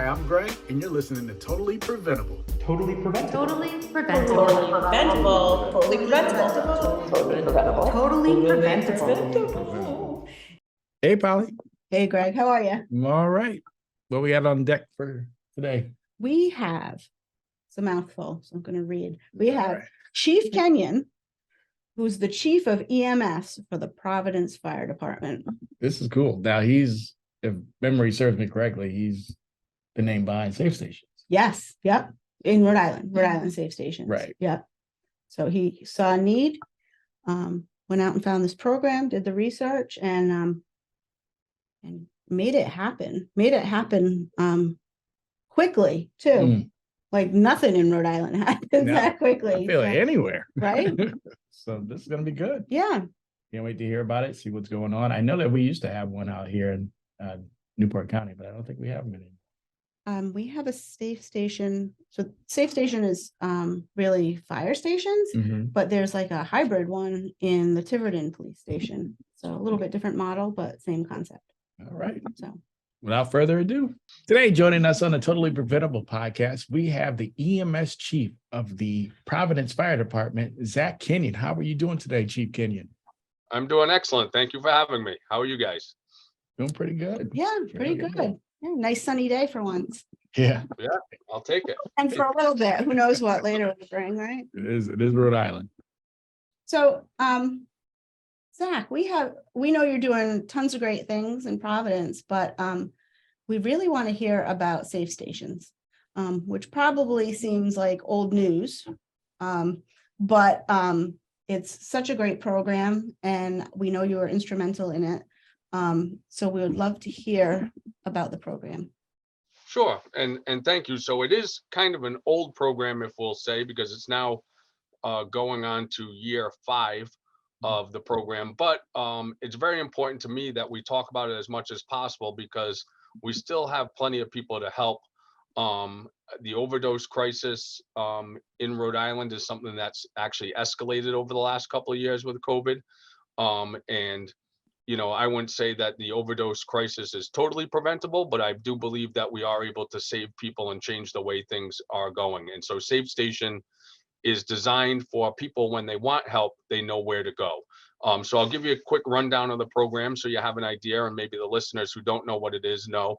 I'm Greg, and you're listening to Totally Preventable. Totally preventable. Totally preventable. Totally preventable. Totally preventable. Totally preventable. Totally preventable. Hey, Polly. Hey, Greg, how are you? I'm all right. What we got on deck for today? We have, it's a mouthful, so I'm going to read. We have right. Chief Kenyon, who's the chief of EMS for the Providence Fire Department. This is cool. Now, he's, if memory serves me correctly, he's the name behind Safe Stations. Yes, yep, in Rhode Island Safe Stations. Right. Yep. So he saw a need, went out and found this program, did the research, and made it happen. Quickly too. Like nothing in Rhode Island happens that quickly. I feel like anywhere. Right? So this is gonna be good. Yeah. Can't wait to hear about it, see what's going on. I know that we used to have one out here in Newport County, but I don't think we have them anymore. We have a safe station. So safe station is really fire stations, but there's like a hybrid one in the Tiverton police station. So a little bit different model, but same concept. All right. So without further ado, today joining us on the Totally Preventable podcast, we have the EMS Chief of the Providence Fire Department, Zach Kenyon. How are you doing today, Chief Kenyon? I'm doing excellent. Thank you for having me. How are you guys? Doing pretty good. yeah, pretty good. Yeah, nice sunny day for once. Yeah. Yeah, I'll take it. And for a little bit, who knows what later will bring, right? It is Rhode Island. So, Zach, we know you're doing tons of great things in Providence, but we really want to hear about safe stations, which probably seems like old news, but it's such a great program, and we know you were instrumental in it. So we would love to hear about the program. Sure, and thank you. So it is kind of an old program, if we'll say, because it's now going on to year 5 of the program, but it's very important to me that we talk about it as much as possible, because we still have plenty of people to help. The overdose crisis in Rhode Island is something that's actually escalated over the last couple of years with COVID. And I wouldn't say that the overdose crisis is totally preventable, but I do believe that we are able to save people and change the way things are going. And so Safe Station is designed for people when they want help, they know where to go. So I'll give you a quick rundown of the program so you have an idea, and maybe the listeners who don't know what it is know.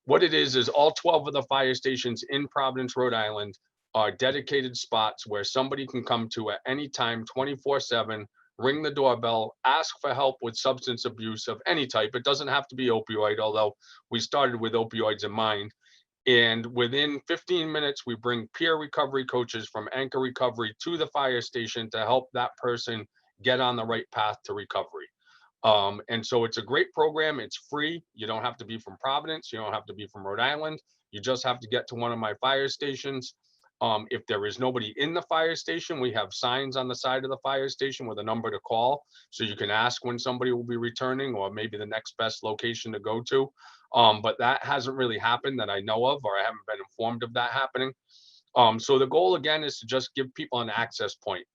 What it is all 12 of the fire stations in Providence, Rhode Island are dedicated spots where somebody can come to at any time, 24/7, ring the doorbell, ask for help with substance abuse of any type. It doesn't have to be opioid, although we started with opioids in mind. And within 15 minutes, we bring peer recovery coaches from Anchor Recovery to the fire station to help that person get on the right path to recovery. And so it's a great program. It's free. You don't have to be from Providence. You don't have to be from Rhode Island. You just have to get to one of my fire stations. If there is nobody in the fire station, we have signs on the side of the fire station with a number to call. So you can ask when somebody will be returning, or maybe the next best location to go to. But that hasn't really happened that I know of, or I haven't been informed of that happening. So the goal again is to just give people an access point.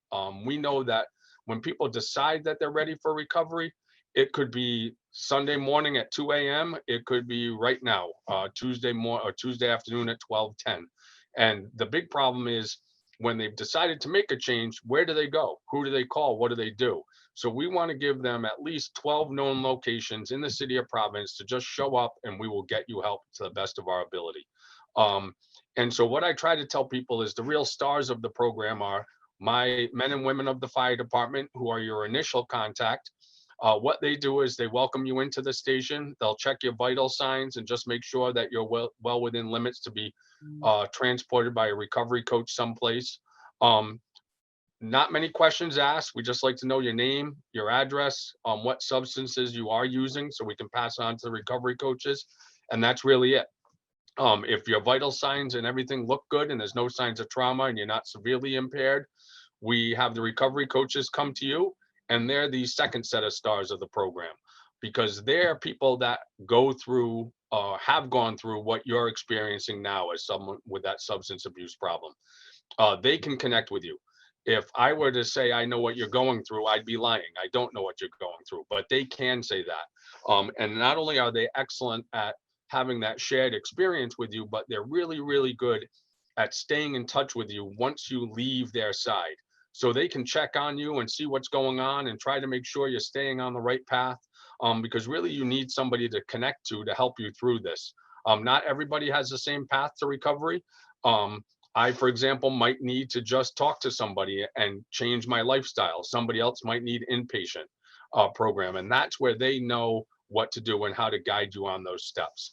We know that when people decide that they're ready for recovery, it could be Sunday morning at 2 a.m. It could be right now, Tuesday afternoon at 12:10. And the big problem is when they've decided to make a change, where do they go? Who do they call? What do they do? So we want to give them at least 12 known locations in the city of Providence to just show up, and we will get you help to the best of our ability. And so what I try to tell people is the real stars of the program are my men and women of the fire department, who are your initial contact. What they do is they welcome you into the station. They'll check your vital signs and just make sure that you're well within limits to be transported by a recovery coach someplace. Not many questions asked. We just like to know your name, your address, what substances you are using, so we can pass on to the recovery coaches. And that's really it. If your vital signs and everything look good and there's no signs of trauma and you're not severely impaired, we have the recovery coaches come to you, and they're the second set of stars of the program, because they're people that go through, have gone through what you're experiencing now as someone with that substance abuse problem. They can connect with you. If I were to say I know what you're going through, I'd be lying. I don't know what you're going through, but they can say that. And not only are they excellent at having that shared experience with you, but they're really, really good at staying in touch with you once you leave their side. So they can check on you and see what's going on and try to make sure you're staying on the right path. Because really you need somebody to connect to help you through this. Not everybody has the same path to recovery. I, for example, might need to just talk to somebody and change my lifestyle. Somebody else might need inpatient program, and that's where they know what to do and how to guide you on those steps.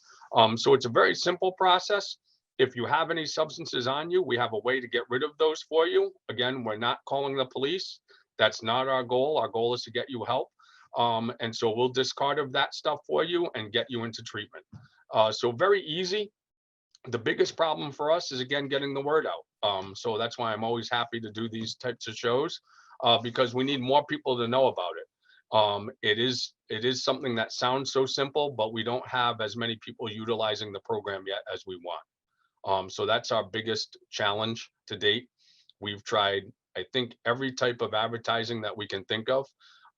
So it's a very simple process. If you have any substances on you, we have a way to get rid of those for you. Again, we're not calling the police. That's not our goal. Our goal is to get you help. And so we'll discard of that stuff for you and get you into treatment. So very easy. The biggest problem for us is, again, getting the word out. So that's why I'm always happy to do these types of shows, because we need more people to know about it. It is something that sounds so simple, but we don't have as many people utilizing the program yet as we want. So that's our biggest challenge to date. We've tried, I think, every type of advertising that we can think of,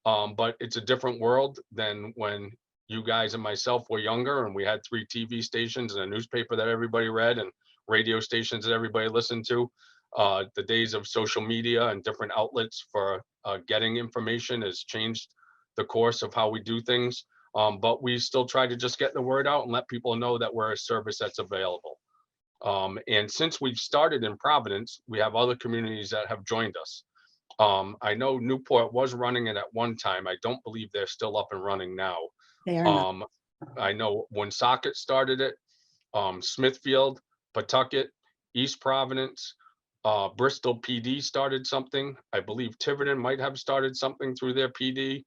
but it's a different world than when you guys and myself were younger and we had 3 TV stations and a newspaper that everybody read and radio stations that everybody listened to. The days of social media and different outlets for getting information has changed the course of how we do things. But we still try to just get the word out and let people know that we're a service that's available. And since we've started in Providence, we have other communities that have joined us. I know Newport was running it at one time. I don't believe they're still up and running now. They are not. I know Woonsocket started it, Smithfield, Pawtucket, East Providence, Bristol PD started something. I believe Tiverton might have started something through their PD.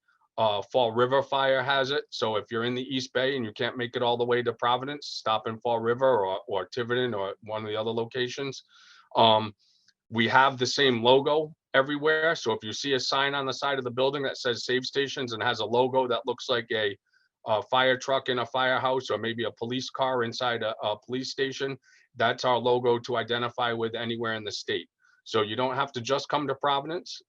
Fall River Fire has it. So if you're in the East Bay and you can't make it all the way to Providence, stop in Fall River or Tiverton or one of the other locations. We have the same logo everywhere. So if you see a sign on the side of the building that says Save Stations and has a logo that looks like a fire truck in a firehouse, or maybe a police car inside a police station, that's our logo to identify with anywhere in the state. So you don't have to just come to Providence.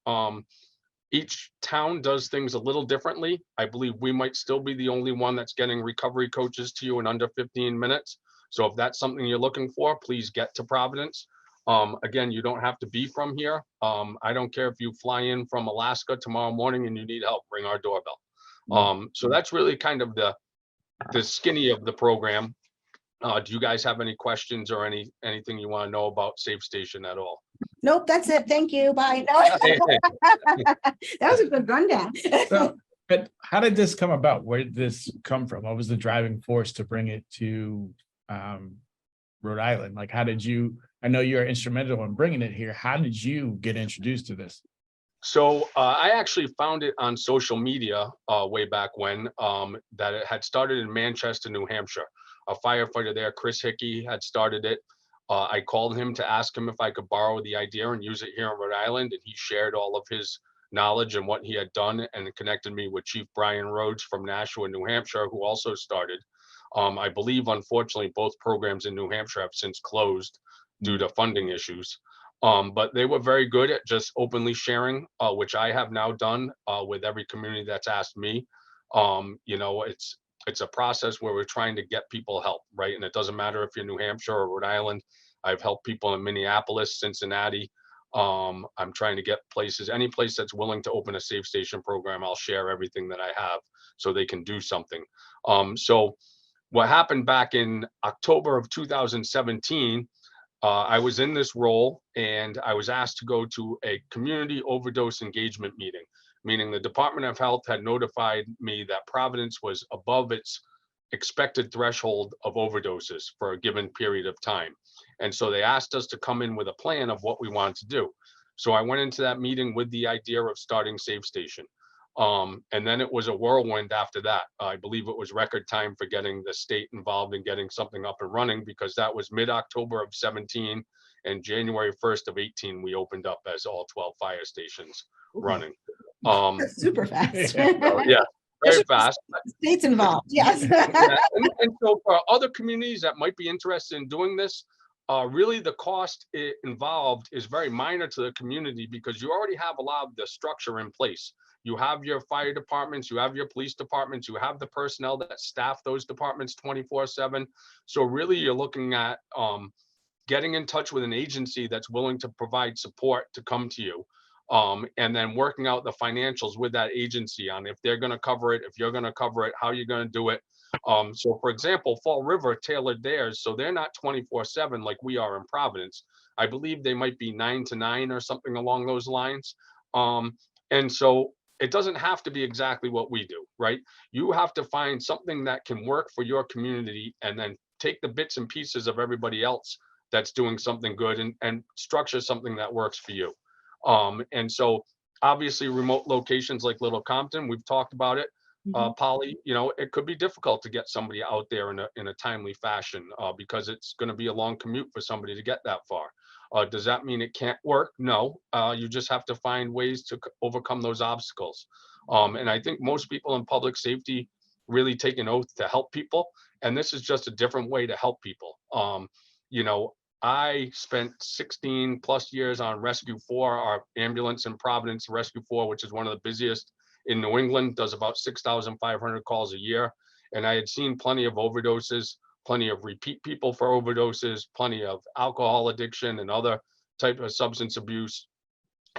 Each town does things a little differently. I believe we might still be the only one that's getting recovery coaches to you in under 15 minutes. So if that's something you're looking for, please get to Providence. Again, you don't have to be from here. I don't care if you fly in from Alaska tomorrow morning and you need help, ring our doorbell. So that's really kind of the skinny of the program. Do you guys have any questions or anything you want to know about Safe Station at all? Nope, that's it. Thank you. Bye. No. That was a good rundown. So, but how did this come about? Where did this come from? What was the driving force to bring it to Rhode Island? Like, how did you, I know you're instrumental in bringing it here. How did you get introduced to this? So I actually found it on social media way back when, that it had started in Manchester, New Hampshire. A firefighter there, Chris Hickey, had started it. I called him to ask him if I could borrow the idea and use it here in Rhode Island, and he shared all of his knowledge and what he had done, and connected me with Chief Brian Rhodes from Nashua, New Hampshire, who also started. I believe, unfortunately, both programs in New Hampshire have since closed due to funding issues. But they were very good at just openly sharing, which I have now done with every community that's asked me. You know, it's a process where we're trying to get people help, right? And it doesn't matter if you're New Hampshire or Rhode Island. I've helped people in Minneapolis, Cincinnati. I'm trying to get places, any place that's willing to open a Safe Station program, I'll share everything that I have so they can do something. So what happened back in October of 2017, I was in this role and I was asked to go to a community overdose engagement meeting, meaning the Department of Health had notified me that Providence was above its expected threshold of overdoses for a given period of time. And so they asked us to come in with a plan of what we wanted to do. So I went into that meeting with the idea of starting Safe Station. And then it was a whirlwind after that. I believe it was record time for getting the state involved in getting something up and running, because that was mid-October of 17, and January 1st of 18, we opened up as all 12 fire stations running. That's super fast. Yeah, very fast. States involved, yes. Yeah. And so for other communities that might be interested in doing this, really the cost involved is very minor to the community because you already have a lot of the structure in place. You have your fire departments, you have your police departments, you have the personnel that staff those departments 24/7. So really you're looking at getting in touch with an agency that's willing to provide support to come to you. And then working out the financials with that agency on if they're going to cover it, if you're going to cover it, how you're going to do it. So for example, Fall River tailored theirs, so they're not 24/7 like we are in Providence. I believe they might be 9 to 9 or something along those lines. And so it doesn't have to be exactly what we do, right? You have to find something that can work for your community and then take the bits and pieces of everybody else that's doing something good and structure something that works for you. And so obviously remote locations like Little Compton, we've talked about it. Polly, it could be difficult to get somebody out there in a timely fashion because it's going to be a long commute for somebody to get that far. Does that mean it can't work? No, you just have to find ways to overcome those obstacles. And I think most people in public safety really take an oath to help people. And this is just a different way to help people. You know, I spent 16 plus years on Rescue 4, our ambulance in Providence, Rescue 4, which is one of the busiest in New England, does about 6,500 calls a year. And I had seen plenty of overdoses, plenty of repeat people for overdoses, plenty of alcohol addiction and other type of substance abuse.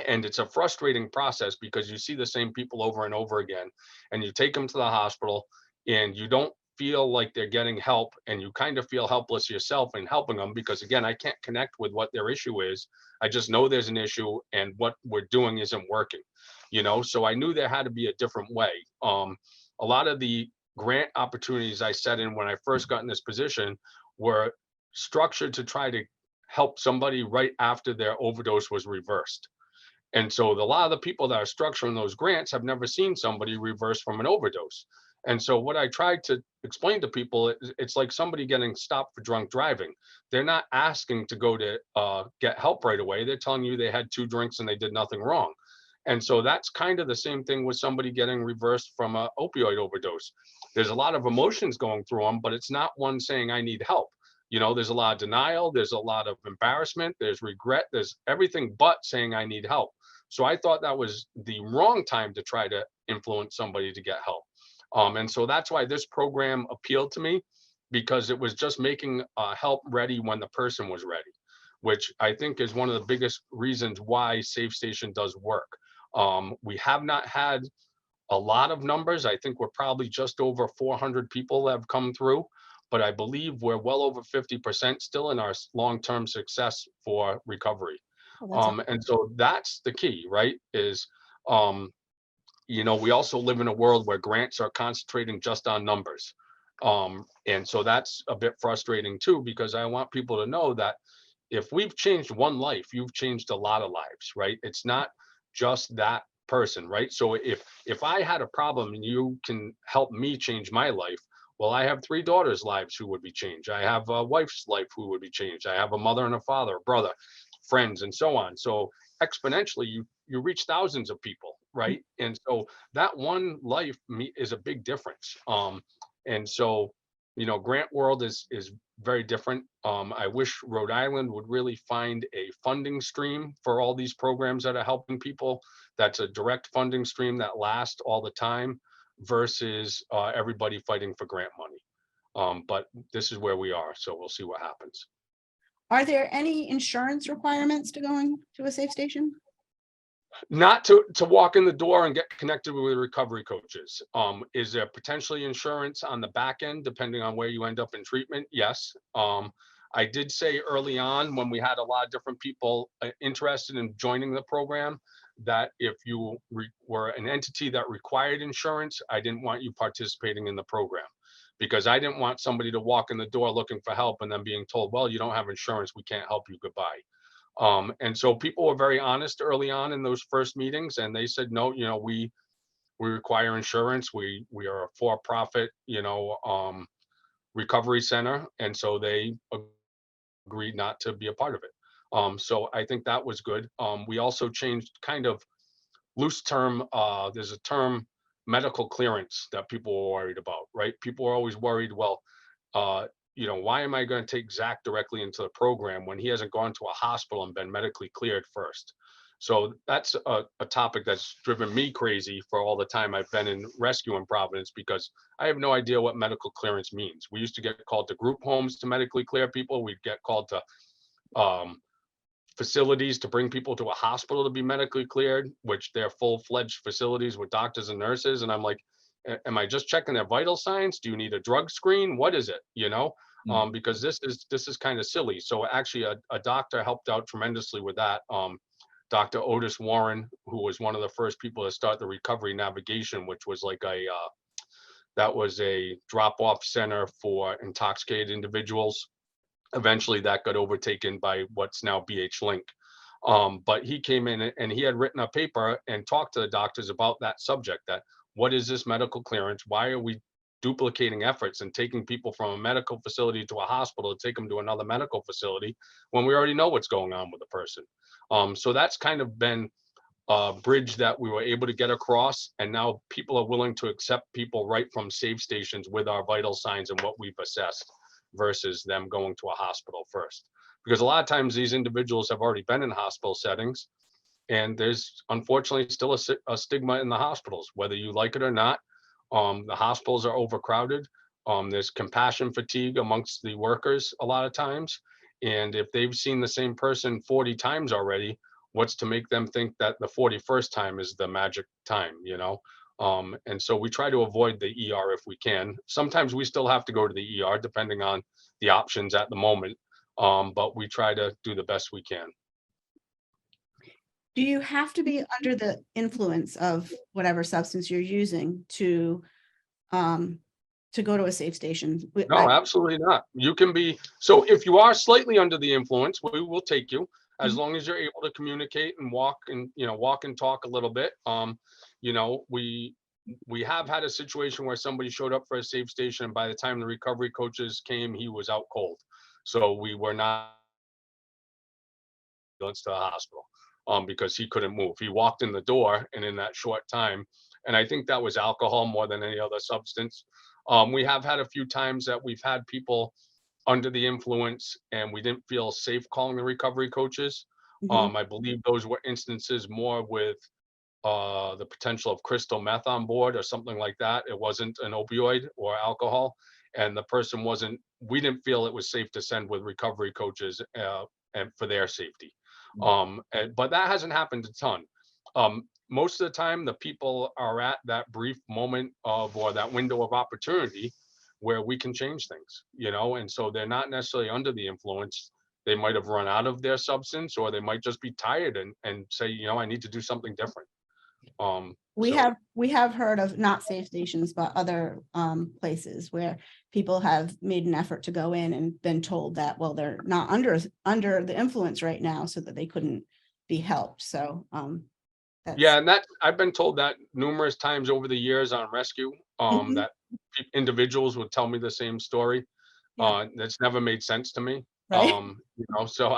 And it's a frustrating process because you see the same people over and over again, and you take them to the hospital and you don't feel like they're getting help, and you kind of feel helpless yourself in helping them because again, I can't connect with what their issue is. I just know there's an issue and what we're doing isn't working, so I knew there had to be a different way. A lot of the grant opportunities I set in when I first got in this position were structured to try to help somebody right after their overdose was reversed. And so a lot of the people that are structuring those grants have never seen somebody reverse from an overdose. And so what I tried to explain to people, it's like somebody getting stopped for drunk driving. They're not asking to go to get help right away. They're telling you they had 2 drinks and they did nothing wrong. And so that's kind of the same thing with somebody getting reversed from an opioid overdose. There's a lot of emotions going through them, but it's not one saying I need help. There's a lot of denial, there's a lot of embarrassment, there's regret, there's everything but saying I need help. So I thought that was the wrong time to try to influence somebody to get help. And so that's why this program appealed to me, because it was just making help ready when the person was ready, which I think is one of the biggest reasons why Safe Station does work. We have not had a lot of numbers. I think we're probably just over 400 people that have come through, but I believe we're well over 50% still in our long-term success for recovery. And so that's the key, right? Is, we also live in a world where grants are concentrating just on numbers. And so that's a bit frustrating too, because I want people to know that if we've changed one life, you've changed a lot of lives, right? It's not just that person, right? So if I had a problem and you can help me change my life, well, I have 3 daughters' lives who would be changed. I have a wife's life who would be changed. I have a mother and a father, a brother, friends, and so on. So exponentially, you reach thousands of people, right? And so that one life is a big difference. And so, grant world is very different. I wish Rhode Island would really find a funding stream for all these programs that are helping people. That's a direct funding stream that lasts all the time versus everybody fighting for grant money. But this is where we are, so we'll see what happens. Are there any insurance requirements to going to a safe station? Not to walk in the door and get connected with recovery coaches. Is there potentially insurance on the back end, depending on where you end up in treatment? Yes. I did say early on when we had a lot of different people interested in joining the program, that if you were an entity that required insurance, I didn't want you participating in the program, because I didn't want somebody to walk in the door looking for help and then being told, well, you don't have insurance, we can't help you, goodbye. And so people were very honest early on in those first meetings, and they said, no, we require insurance. We are a for-profit, recovery center. And so they agreed not to be a part of it. So I think that was good. We also changed kind of loose term. There's a term, medical clearance, that people were worried about, right? People are always worried, well, why am I going to take Zach directly into the program when he hasn't gone to a hospital and been medically cleared first? So that's a topic that's driven me crazy for all the time I've been in rescue in Providence, because I have no idea what medical clearance means. We used to get called to group homes to medically clear people. We'd get called to facilities to bring people to a hospital to be medically cleared, which they're full-fledged facilities with doctors and nurses. And I'm like, am I just checking their vital signs? Do you need a drug screen? What is it? Because this is kind of silly. So actually a doctor helped out tremendously with that. Dr. Otis Warren, who was one of the first people to start the recovery navigation, which was like that was a drop-off center for intoxicated individuals. Eventually that got overtaken by what's now BH Link. But he came in and he had written a paper and talked to the doctors about that subject, that what is this medical clearance? Why are we duplicating efforts and taking people from a medical facility to a hospital to take them to another medical facility when we already know what's going on with the person? So that's kind of been a bridge that we were able to get across. And now people are willing to accept people right from safe stations with our vital signs and what we've assessed, versus them going to a hospital first. Because a lot of times these individuals have already been in hospital settings, and there's unfortunately still a stigma in the hospitals, whether you like it or not. The hospitals are overcrowded. There's compassion fatigue amongst the workers a lot of times. And if they've seen the same person 40 times already, what's to make them think that the 41st time is the magic time, and so we try to avoid the ER if we can. Sometimes we still have to go to the ER depending on the options at the moment, but we try to do the best we can. Do you have to be under the influence of whatever substance you're using to go to a safe station? No, absolutely not. You can be, so if you are slightly under the influence, we will take you, as long as you're able to communicate and walk and talk a little bit. We have had a situation where somebody showed up for a safe station, and by the time the recovery coaches came, he was out cold. So we were not to the hospital because he couldn't move. He walked in the door, and in that short time, and I think that was alcohol more than any other substance. We have had a few times that we've had people under the influence and we didn't feel safe calling the recovery coaches. I believe those were instances more with the potential of crystal meth on board or something like that. It wasn't an opioid or alcohol, and the person we didn't feel it was safe to send with recovery coaches and for their safety. But that hasn't happened a ton. Most of the time, the people are at that brief moment or that window of opportunity where we can change things, and so they're not necessarily under the influence. They might have run out of their substance, or they might just be tired and say, I need to do something different. We have heard of not safe stations, but other places where people have made an effort to go in and been told that, well, they're not under the influence right now, so that they couldn't be helped. So yeah, and that I've been told that numerous times over the years on rescue, that individuals would tell me the same story. That's never made sense to me. Right. So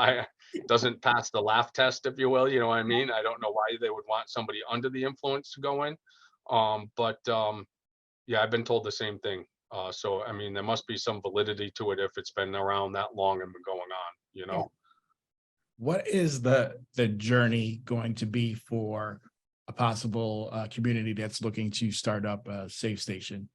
it doesn't pass the laugh test, if you will. You know what I mean? I don't know why they would want somebody under the influence to go in. Yeah, I've been told the same thing. So I mean, there must be some validity to it if it's been around that long and been going on. Yeah. What is the journey going to be for a possible community that's looking to start up a safe station?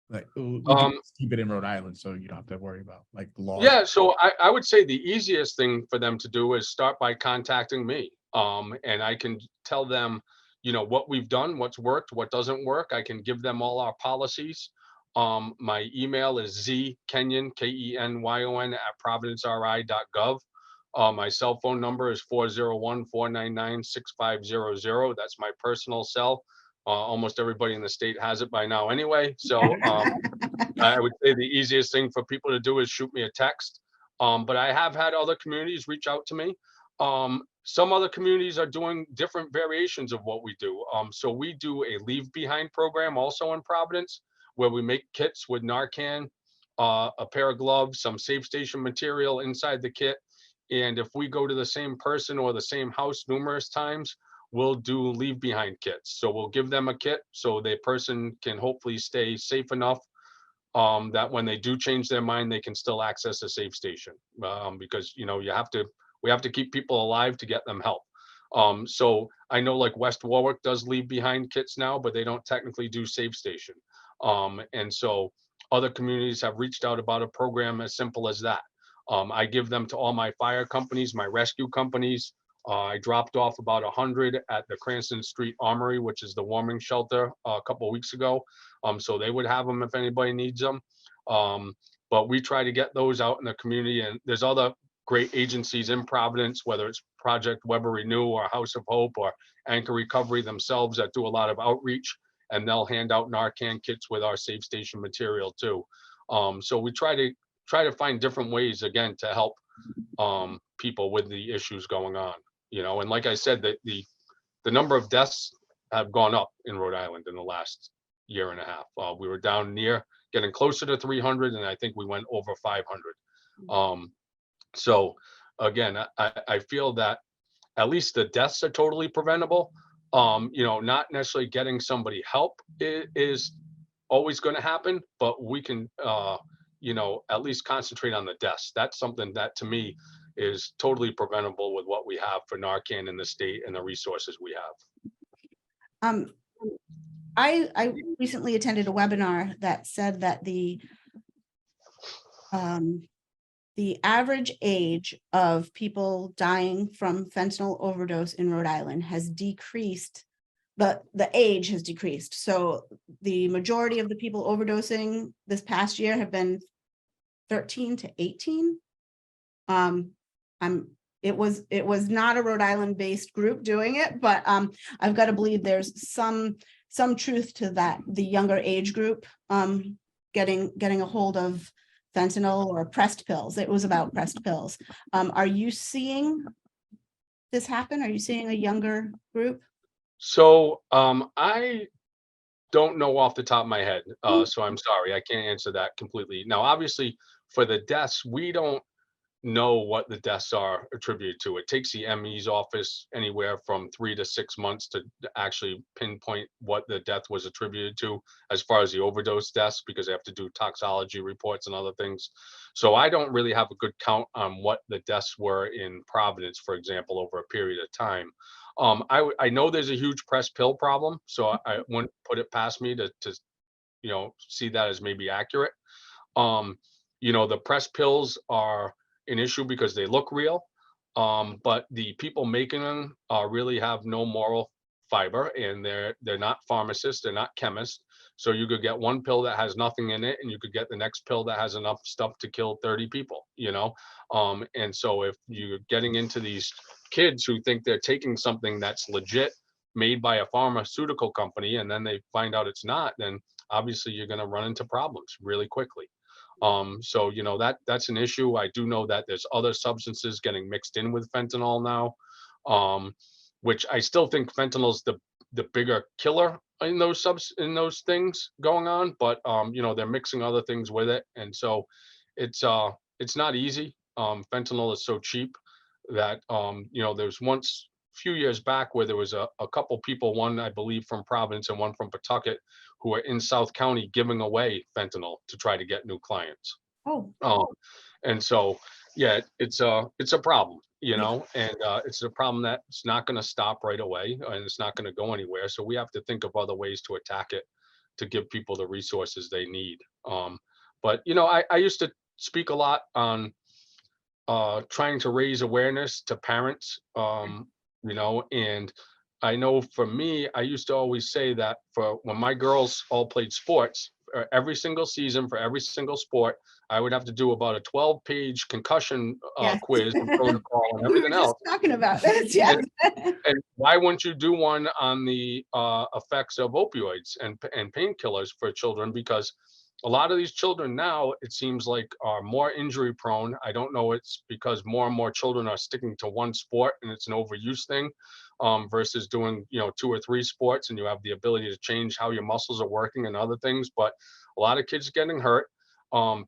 Like, we can keep it in Rhode Island, so you don't have to worry about like law. Yeah, so I would say the easiest thing for them to do is start by contacting me. And I can tell them, what we've done, what's worked, what doesn't work. I can give them all our policies. My email is zkenyon, KENYON @providenceri.gov. My cell phone number is 401-499-6500. That's my personal cell. Almost everybody in the state has it by now anyway. So I would say the easiest thing for people to do is shoot me a text. But I have had other communities reach out to me. Some other communities are doing different variations of what we do. So we do a leave behind program also in Providence, where we make kits with Narcan, a pair of gloves, some safe station material inside the kit. And if we go to the same person or the same house numerous times, we'll do leave behind kits. So we'll give them a kit so the person can hopefully stay safe enough that when they do change their mind, they can still access a safe station, because, you know, we have to keep people alive to get them help. So I know like West Warwick does leave behind kits now, but they don't technically do safe station. And so other communities have reached out about a program as simple as that. I give them to all my fire companies, my rescue companies. I dropped off about 100 at the Cranston Street Armory, which is the warming shelter, a couple of weeks ago. So they would have them if anybody needs them. But we try to get those out in the community, and there's other great agencies in Providence, whether it's Project Weber Renew or House of Hope or Anchor Recovery themselves, that do a lot of outreach, and they'll hand out Narcan kits with our safe station material too. So we try to find different ways again to help people with the issues going on, you know. And like I said, the number of deaths have gone up in Rhode Island in the last year and a half. We were down near getting closer to 300, and I think we went over 500. So again, I feel that at least the deaths are totally preventable. You know, not necessarily getting somebody help is always going to happen, but we can, you know, at least concentrate on the deaths. That's something that to me is totally preventable with what we have for Narcan in the state and the resources we have. I recently attended a webinar that said that the average age of people dying from fentanyl overdose in Rhode Island has decreased. The age has decreased. So the majority of the people overdosing this past year have been 13 to 18. It was not a Rhode Island based group doing it, but I've got to believe there's some truth to that. The younger age group getting a hold of fentanyl or pressed pills. It was about pressed pills. Are you seeing this happen? Are you seeing a younger group? So I don't know off the top of my head. So I'm sorry, I can't answer that completely. Now, obviously, for the deaths, we don't know what the deaths are attributed to. It takes the ME's office anywhere from 3 to 6 months to actually pinpoint what the death was attributed to as far as the overdose deaths, because they have to do toxology reports and other things. So I don't really have a good count on what the deaths were in Providence, for example, over a period of time. I know there's a huge press pill problem, so I wouldn't put it past me to you know, see that as maybe accurate. You know, the press pills are an issue because they look real, but the people making them really have no moral fiber, and they're not pharmacists, they're not chemists. So you could get one pill that has nothing in it, and you could get the next pill that has enough stuff to kill 30 people, you know. And so if you're getting into these kids who think they're taking something that's legit made by a pharmaceutical company, and then they find out it's not, then obviously you're going to run into problems really quickly. So, you know, that's an issue. I do know that there's other substances getting mixed in with fentanyl now, which I still think fentanyl is the bigger killer in those things going on, but you know, they're mixing other things with it. And so it's not easy. Fentanyl is so cheap that, you know, there's once a few years back where there was a couple people, one I believe from Providence and one from Pawtucket, who were in South County giving away fentanyl to try to get new clients. Oh, And so, yeah, it's a problem, you know, and it's a problem that's not going to stop right away, and it's not going to go anywhere. So we have to think of other ways to attack it, to give people the resources they need. But you know, I used to speak a lot on trying to raise awareness to parents, you know, and I know for me, I used to always say that for when my girls all played sports, every single season for every single sport, I would have to do about a 12-page concussion yes. quiz and protocol and We everything were just else. talking about this, yeah. And why wouldn't you do one on the effects of opioids and painkillers for children? Because a lot of these children now, it seems like, are more injury prone. I don't know, it's because more and more children are sticking to one sport and it's an overuse thing, versus doing, you know, 2 or 3 sports, and you have the ability to change how your muscles are working and other things. But a lot of kids getting hurt.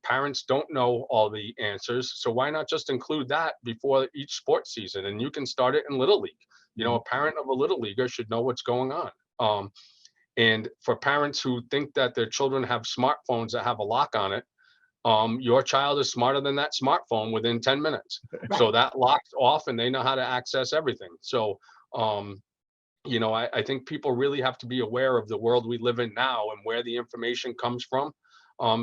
Parents don't know all the answers. So why not just include that before each sports season? And you can start it in Little League. You know, a parent of a Little Leaguer should know what's going on. And for parents who think that their children have smartphones that have a lock on it, your child is smarter than that smartphone within 10 minutes. So Right. that locks off and they know how to access everything. So, I think people really have to be aware of the world we live in now and where the information comes from,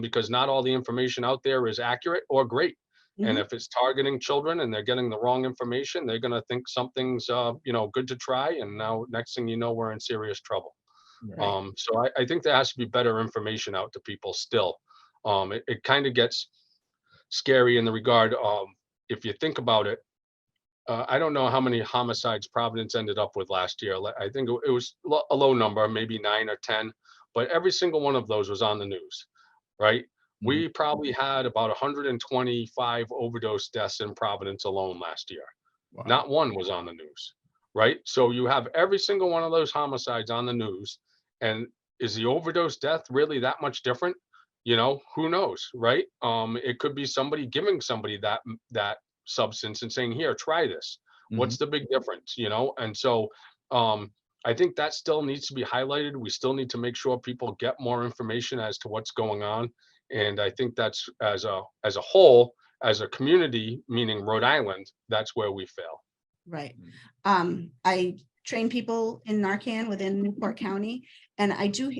because not all the information out there is accurate or great. And Mhm. if it's targeting children and they're getting the wrong information, they're going to think something's, good to try. And now, next thing you know, we're in serious trouble. Right. Right. So I think there has to be better information out to people still. It kind of gets scary in the regard, if you think about it. I don't know how many homicides Providence ended up with last year. I think it was a low number, maybe 9 or 10, but every single one of those was on the news, right? Mhm. We probably had about 125 overdose deaths in Providence alone last year. Wow. Not one was on the news, right? So you have every single one of those homicides on the news. And is the overdose death really that much different? Who knows, right? It could be somebody giving somebody that substance and saying, here, try this. Mhm. What's the big difference? And so um, I think that still needs to be highlighted. We still need to make sure people get more information as to what's going on. And I think that's as a whole, as a community, meaning Rhode Island, that's where we fail. Right. I train people in Narcan within Newport County, and I do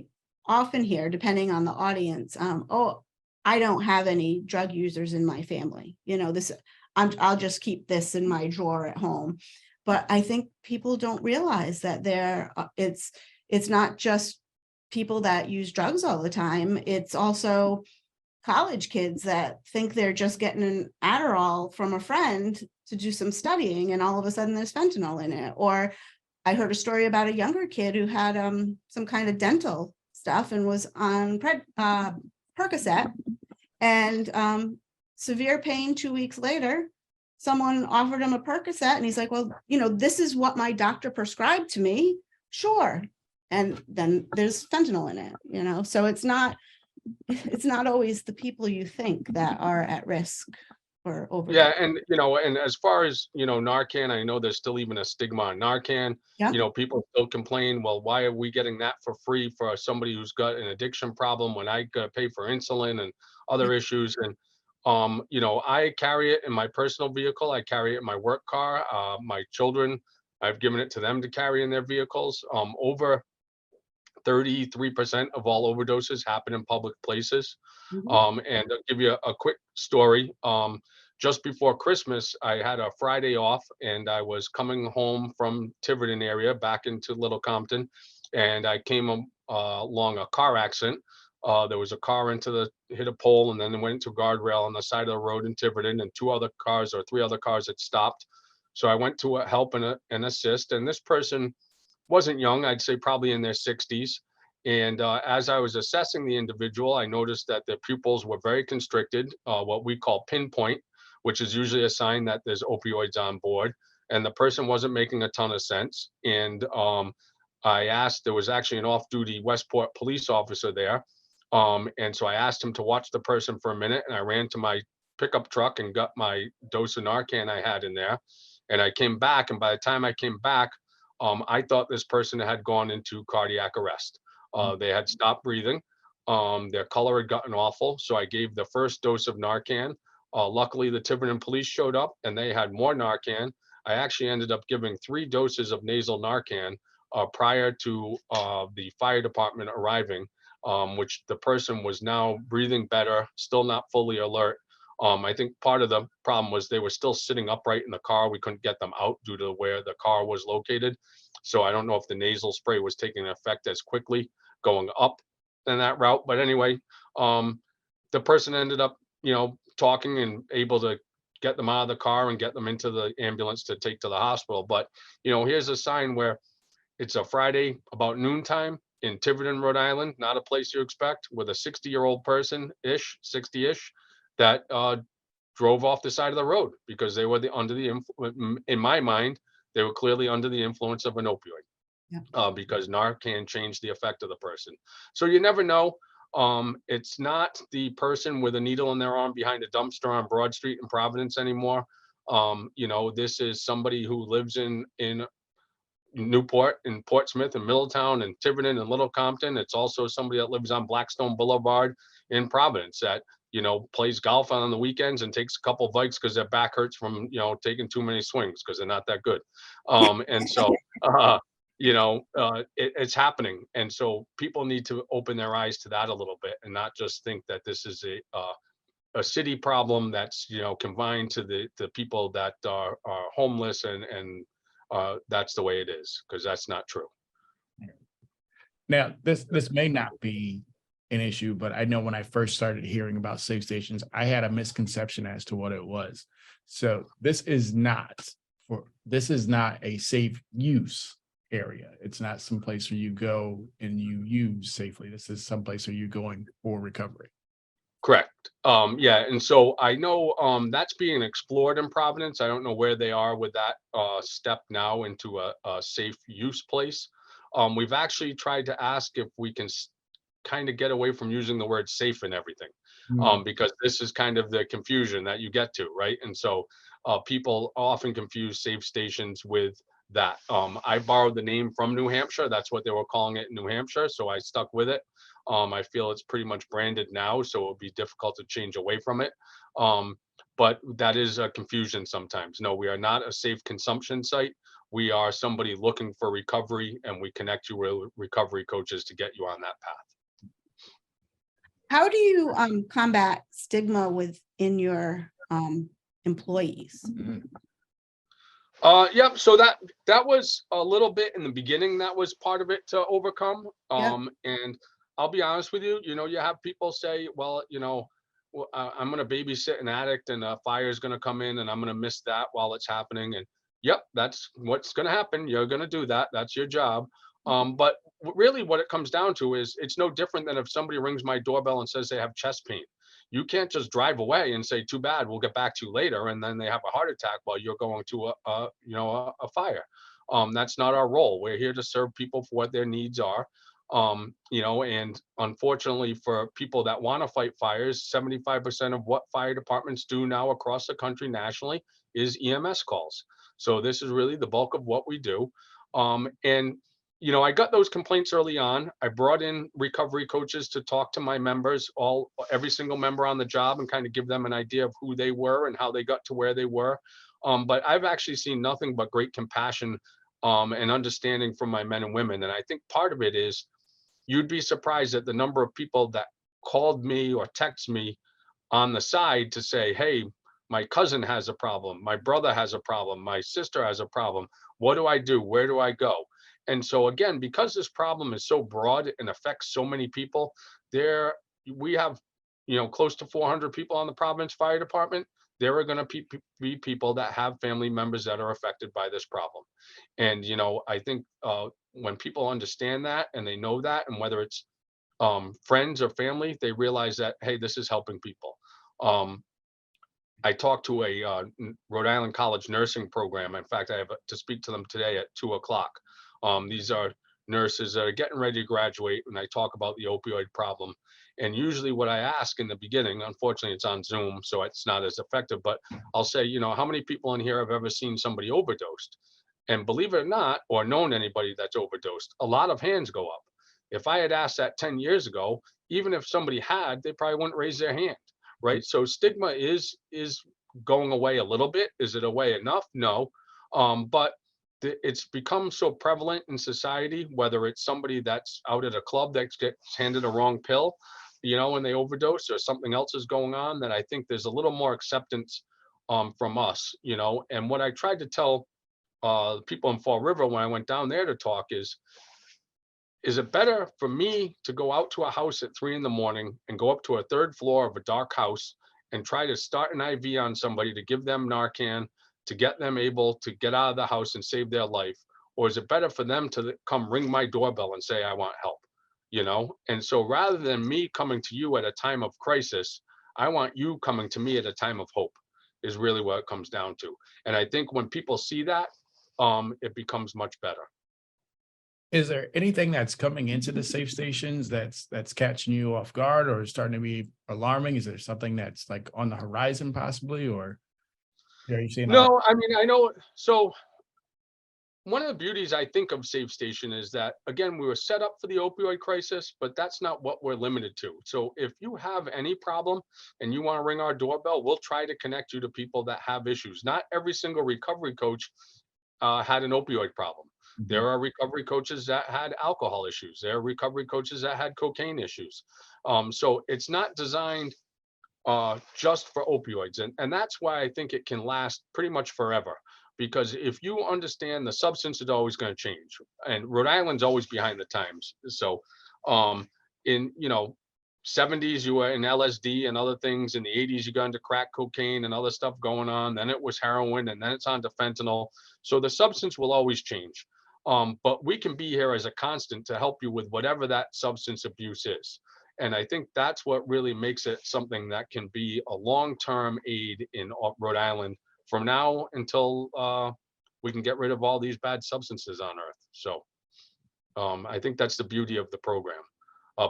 often hear, depending on the audience, oh, I don't have any drug users in my family. I'll just keep this in my drawer at home. But I think people don't realize that it's not just people that use drugs all the time. It's also college kids that think they're just getting an Adderall from a friend to do some studying, and all of a sudden there's fentanyl in it. Or I heard a story about a younger kid who had some kind of dental stuff and was on Percocet, and severe pain 2 weeks later. Someone offered him a Percocet, and he's like, well, this is what my doctor prescribed to me. Sure. And then there's fentanyl in it, so it's not always the people you think that are at risk for Yeah, overdose. and as far as Narcan, I know there's still even a stigma on Narcan. Yeah. People still complain, well, why are we getting that for free for somebody who's got an addiction problem when I gotta pay for insulin and other issues? And I carry it in my personal vehicle. I carry it in my work car. My children, I've given it to them to carry in their vehicles. Over 33% of all overdoses happen in public places. Mhm. And I'll give you a quick story. Just before Christmas, I had a Friday off and I was coming home from Tiverton area back into Little Compton, and I came along a car accident. There was a car hit a pole and then it went into a guardrail on the side of the road in Tiverton, and 3 other cars had stopped. So I went to help and assist, and this person wasn't young. I'd say probably in their 60s. And as I was assessing the individual, I noticed that their pupils were very constricted, what we call pinpoint, which is usually a sign that there's opioids on board. And the person wasn't making a ton of sense. And I asked, there was actually an off-duty Westport police officer there. And so I asked him to watch the person for a minute, and I ran to my pickup truck and got my dose of Narcan I had in there. And I came back, and by the time I came back, I thought this person had gone into cardiac arrest. They had stopped breathing. Their color had gotten awful. So I gave the first dose of Narcan. Luckily, the Tiverton police showed up and they had more Narcan. I actually ended up giving 3 doses of nasal Narcan prior to the fire department arriving, which the person was now breathing better, still not fully alert. I think part of the problem was they were still sitting upright in the car. We couldn't get them out due to where the car was located. So I don't know if the nasal spray was taking effect as quickly going up in that route. But anyway, the person ended up, talking and able to get them out of the car and get them into the ambulance to take to the hospital. But, here's a sign where it's a Friday about noontime in Tiverton, Rhode Island, not a place you expect, with a 60-year-old person-ish, 60-ish, that drove off the side of the road because they were in my mind, they were clearly under the influence of an opioid. Yeah. Because Narcan changed the effect of the person. So you never know. It's not the person with a needle in their arm behind a dumpster on Broad Street in Providence anymore. This is somebody who lives in Newport and Portsmouth and Middletown and Tiverton and Little Compton. It's also somebody that lives on Blackstone Boulevard in Providence that, plays golf on the weekends and takes a couple bikes because their back hurts from, taking too many swings because they're not that good. And so, it's happening. And so people need to open their eyes to that a little bit and not just think that this is a city problem that's, confined to the people that are homeless and that's the way it is, because that's not true. Now, this may not be an issue, but I know when I first started hearing about safe stations, I had a misconception as to what it was. So this is not a safe use area. It's not some place where you go and you use safely. This is some place where you're going for recovery. Correct. Yeah, and so I know that's being explored in Providence. I don't know where they are with that step now into a safe use place. We've actually tried to ask if we can kind of get away from using the word safe and everything, because this is kind of the confusion that you get to, right? And so people often confuse safe stations with that. I borrowed the name from New Hampshire. That's what they were calling it in New Hampshire, so I stuck with it. I feel it's pretty much branded now, so it'll be difficult to change away from it. But that is a confusion sometimes. No, we are not a safe consumption site. We are somebody looking for recovery, and we connect you with recovery coaches to get you on that path. How do you combat stigma within your employees? Yep. So that was a little bit in the beginning. That was part of it to overcome. And I'll be honest with you. You have people say, "Well, I'm going to babysit an addict, and a fire is going to come in, and I'm going to miss that while it's happening." And yep, that's what's going to happen. You're going to do that. That's your job. But really, what it comes down to is it's no different than if somebody rings my doorbell and says they have chest pain. You can't just drive away and say, "Too bad, we'll get back to you later," and then they have a heart attack while you're going to a fire. That's not our role. We're here to serve people for what their needs are. And unfortunately for people that want to fight fires, 75% of what fire departments do now across the country nationally is EMS calls. So this is really the bulk of what we do. And I got those complaints early on. I brought in recovery coaches to talk to my members, every single member on the job, and kind of give them an idea of who they were and how they got to where they were. But I've actually seen nothing but great compassion and understanding from my men and women. And I think part of it is you'd be surprised at the number of people that called me or text me on the side to say, "Hey, my cousin has a problem. My brother has a problem. My sister has a problem. What do I do? Where do I go?" And so again, because this problem is so broad and affects so many people, we have, close to 400 people on the Providence Fire Department. There are going to be people that have family members that are affected by this problem. And, I think when people understand that and they know that, and whether it's friends or family, they realize that, hey, this is helping people. I talked to a Rhode Island College nursing program. In fact, I have to speak to them today at 2:00. These are nurses that are getting ready to graduate, and I talk about the opioid problem. And usually what I ask in the beginning, unfortunately it's on Zoom, so it's not as effective, but I'll say, how many people in here have ever seen somebody overdosed? And believe it or not, or known anybody that's overdosed, a lot of hands go up. If I had asked that 10 years ago, even if somebody had, they probably wouldn't raise their hand, right? So stigma is going away a little bit. Is it away enough? No. But it's become so prevalent in society, whether it's somebody that's out at a club that gets handed a wrong pill, when they overdose, or something else is going on, that I think there's a little more acceptance from us, and what I tried to tell people in Fall River when I went down there to talk is it better for me to go out to a house at 3 a.m. and go up to a 3rd floor of a dark house and try to start an IV on somebody to give them Narcan to get them able to get out of the house and save their life? Or is it better for them to come ring my doorbell and say, "I want help"? And so rather than me coming to you at a time of crisis, I want you coming to me at a time of hope, is really what it comes down to. And I think when people see that, it becomes much better. Is there anything that's coming into the safe stations that's catching you off guard or starting to be alarming? Is there something that's like on the horizon possibly, or are you seeing? No, I mean, I know. So one of the beauties I think of Safe Station is that, again, we were set up for the opioid crisis, but that's not what we're limited to. So if you have any problem and you want to ring our doorbell, we'll try to connect you to people that have issues. Not every single recovery coach had an opioid problem. There are recovery coaches that had alcohol issues. There are recovery coaches that had cocaine issues. So it's not designed just for opioids. And that's why I think it can last pretty much forever. Because if you understand the substance is always going to change, and Rhode Island's always behind the times. So in 70s you were in LSD and other things. In the 80s you got into crack cocaine and other stuff going on. Then it was heroin, and then it's on to fentanyl. So the substance will always change. But we can be here as a constant to help you with whatever that substance abuse is. And I think that's what really makes it something that can be a long-term aid in Rhode Island from now until we can get rid of all these bad substances on earth. So I think that's the beauty of the program.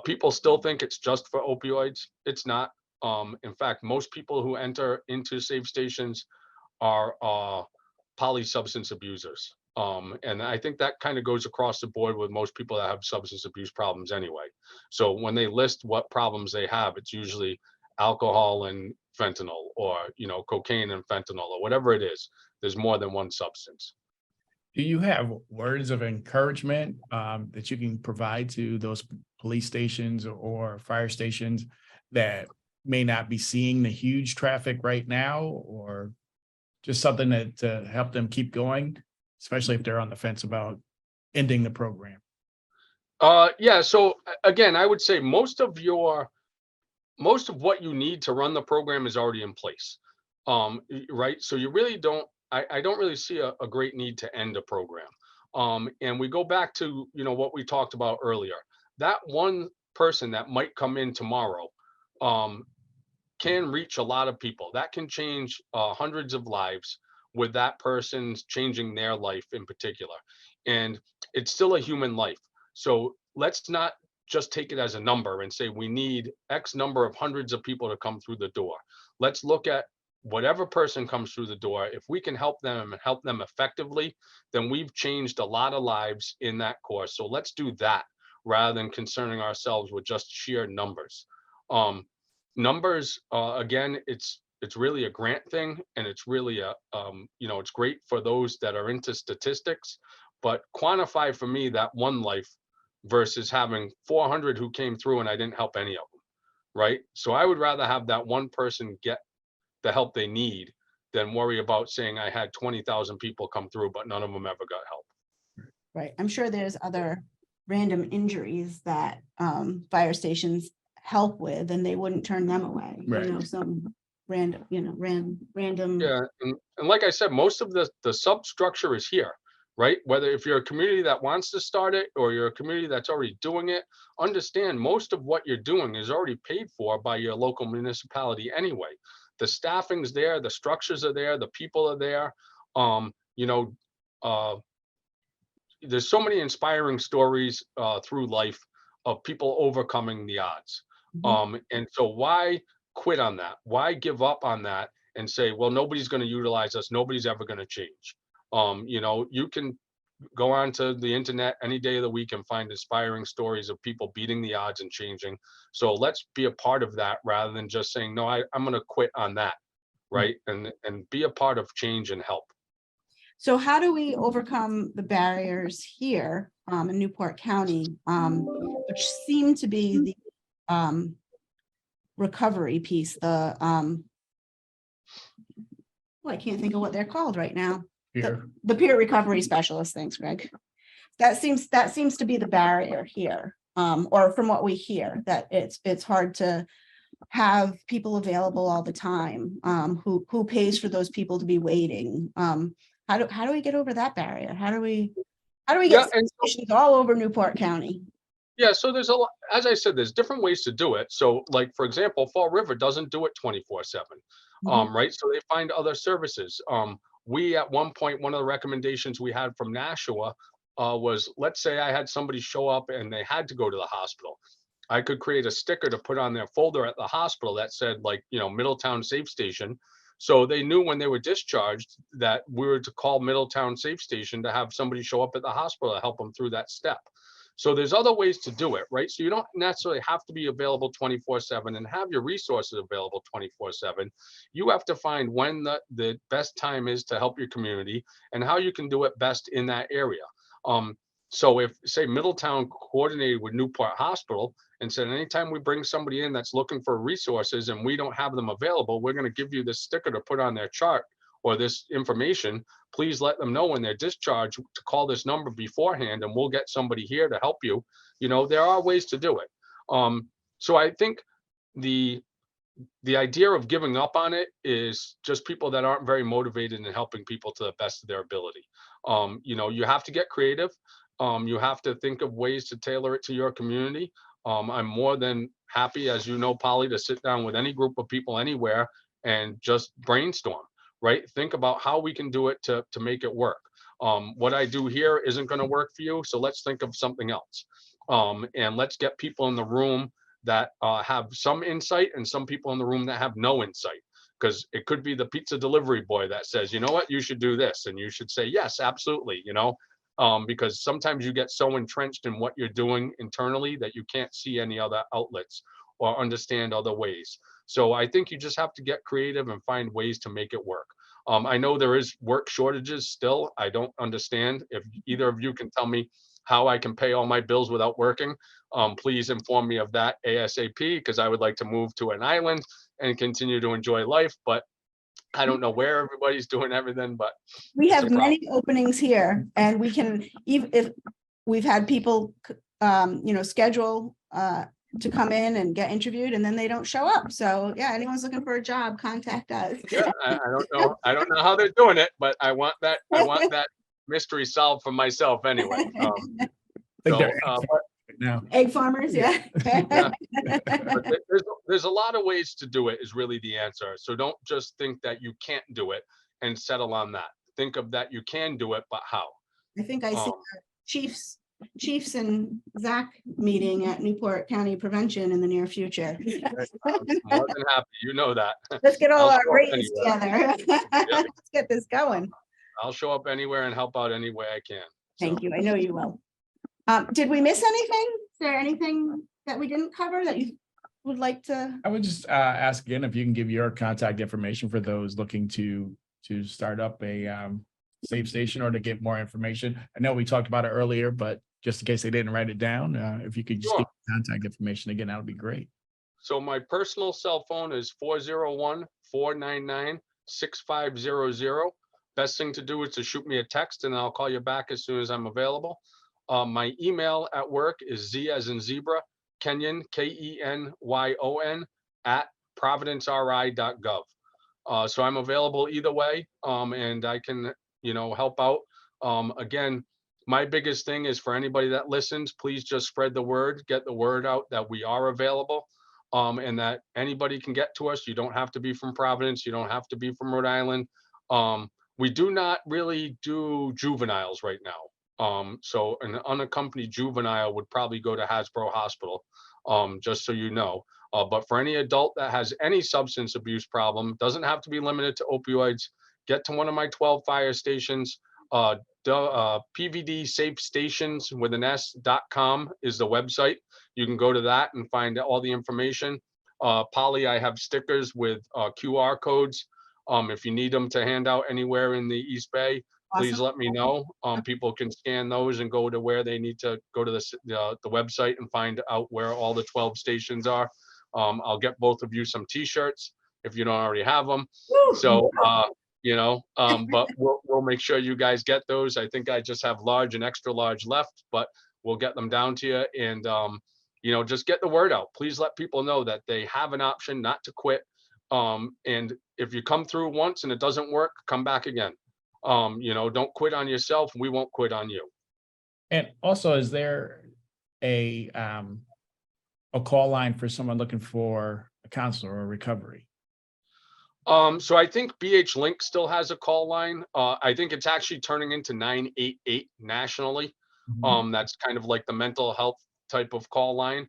People still think it's just for opioids. It's not. In fact, most people who enter into safe stations are polysubstance abusers. And I think that kind of goes across the board with most people that have substance abuse problems anyway. So when they list what problems they have, it's usually alcohol and fentanyl, or cocaine and fentanyl, or whatever it is. There's more than one substance. Do you have words of encouragement that you can provide to those police stations or fire stations that may not be seeing the huge traffic right now, or just something that to help them keep going, especially if they're on the fence about ending the program? Yeah. So again, I would say most of what you need to run the program is already in place. Right. So you really don't, I don't really see a great need to end a program. And we go back to, what we talked about earlier. That one person that might come in tomorrow can reach a lot of people. That can change hundreds of lives, with that person's changing their life in particular. And it's still a human life. So let's not just take it as a number and say we need X number of hundreds of people to come through the door. Let's look at whatever person comes through the door. If we can help them and help them effectively, then we've changed a lot of lives in that course. So let's do that rather than concerning ourselves with just sheer numbers. Numbers, again, it's really a grant thing, and it's really it's great for those that are into statistics, but quantify for me that one life versus having 400 who came through and I didn't help any of them, right? So I would rather have that one person get the help they need than worry about saying I had 20,000 people come through, but none of them ever got help. Right. I'm sure there's other random injuries that fire stations help with, and they wouldn't turn them away. Right. Some random. Yeah, and like I said, most of the substructure is here, right? Whether if you're a community that wants to start it or you're a community that's already doing it, understand most of what you're doing is already paid for by your local municipality anyway. The staffing's there, the structures are there, the people are there. There's so many inspiring stories through life of people overcoming the odds. And so why quit on that? Why give up on that and say, well, nobody's going to utilize us, nobody's ever going to change? You can go onto the internet any day of the week and find inspiring stories of people beating the odds and changing. So let's be a part of that rather than just saying, no, I'm going to quit on that, right? And be a part of change and help. So how do we overcome the barriers here in Newport County, which seem to be the recovery piece, I can't think of what they're called right now. The peer recovery specialist. Thanks, Greg. That seems to be the barrier here, or from what we hear, that it's hard to have people available all the time. Who pays for those people to be waiting? How do we get over that barrier? How do we get stations all over Newport County? Yeah, so there's a lot, as I said, there's different ways to do it. So like, for example, Fall River doesn't do it 24/7, right? So they find other services. We, at one point, one of the recommendations we had from Nashua was, let's say I had somebody show up and they had to go to the hospital. I could create a sticker to put on their folder at the hospital that said, like, Middletown Safe Station. So they knew when they were discharged that we were to call Middletown Safe Station to have somebody show up at the hospital to help them through that step. So there's other ways to do it, right? So you don't necessarily have to be available 24/7 and have your resources available 24/7. You have to find when the best time is to help your community and how you can do it best in that area. So if, say, Middletown coordinated with Newport Hospital and said, anytime we bring somebody in that's looking for resources and we don't have them available, we're going to give you this sticker to put on their chart or this information. Please let them know when they're discharged to call this number beforehand and we'll get somebody here to help you. You know, there are ways to do it. So I think the idea of giving up on it is just people that aren't very motivated in helping people to the best of their ability. You know, you have to get creative. You have to think of ways to tailor it to your community. I'm more than happy, as you know, Polly, to sit down with any group of people anywhere and just brainstorm, right? Think about how we can do it to make it work. What I do here isn't going to work for you, so let's think of something else. And let's get people in the room that have some insight and some people in the room that have no insight. Because it could be the pizza delivery boy that says, you know what, you should do this. And you should say, yes, absolutely, you know, because sometimes you get so entrenched in what you're doing internally that you can't see any other outlets or understand other ways. So I think you just have to get creative and find ways to make it work. I know there is work shortages still. I don't understand. If either of you can tell me how I can pay all my bills without working, please inform me of that ASAP, because I would like to move to an island and continue to enjoy life. But I don't know where everybody's doing everything, but We it's a have problem. many openings here, and we can, even if we've had people, you know, schedule to come in and get interviewed, and then they don't show up. So yeah, anyone's looking for a job, contact us. Yeah, I don't know. I don't know how they're doing it, but I want that mystery solved for myself anyway. Like So, they're but now. Egg farmers, yeah. Yeah. but there's a lot of ways to do it is really the answer. So don't just think that you can't do it and settle on that. Think of that you can do it, but how? I think I see Um, the Chiefs and Zach meeting at Newport County Prevention in the near future. I'm more than happy. You know that. Let's get all I'll our show up ratings anywhere. together. Let's get this going. I'll show up anywhere and help out any way I can. Thank you. I know you will. Did we miss anything? Is there anything that we didn't cover that you would like to? I would just ask again if you can give your contact information for those looking to start up a safe station or to get more information. I know we talked about it earlier, but just in case they didn't write it down, if you could just Sure. give contact information again, that would be great. So my personal cell phone is 401-499-6500. Best thing to do is to shoot me a text and I'll call you back as soon as I'm available. My email at work is Z as in zebra, Kenyon, KENYON @providenceri.gov. So I'm available either way, and I can, you know, help out. Again, my biggest thing is for anybody that listens, please just spread the word, get the word out that we are available, and that anybody can get to us. You don't have to be from Providence. You don't have to be from Rhode Island. We do not really do juveniles right now. So an unaccompanied juvenile would probably go to Hasbro Hospital, just so you know. But for any adult that has any substance abuse problem, doesn't have to be limited to opioids, get to one of my 12 fire stations. PVD Safe Stations with an S.com is the website. You can go to that and find all the information. Polly, I have stickers with QR codes. If you need them to hand out anywhere in the East Bay, please Awesome. let me know. People can scan those and go to where they need to go to the website and find out where all the 12 stations are. I'll get both of you some t-shirts if you don't already have them. So, you know, but we'll make sure you guys get those. I think I just have large and extra large left, but we'll get them down to you. And, you know, just get the word out. Please let people know that they have an option not to quit. And if you come through once and it doesn't work, come back again. You know, don't quit on yourself. We won't quit on you. And also, is there a call line for someone looking for a counselor or recovery? So I think BH Link still has a call line. I think it's actually turning into 988 nationally. That's kind of like the mental health type of call line.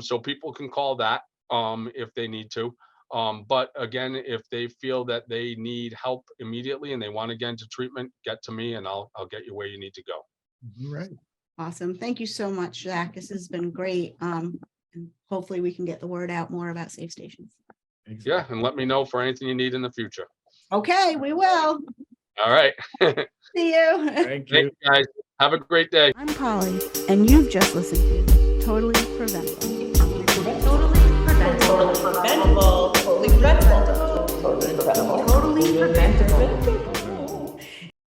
So people can call that if they need to. But again, if they feel that they need help immediately and they want to get into treatment, get to me and I'll get you where you need to go. Right. Awesome. Thank you so much, Zach. This has been great. And hopefully we can get the word out more about safe stations. Yeah, and let me know for anything you need in the future. Okay, we will. All right. See you. Thank you. Thank you, guys. Have a great day. I'm Polly, and you've just listened to Totally Preventable. Totally preventable. Totally preventable, totally preventable. Totally preventable.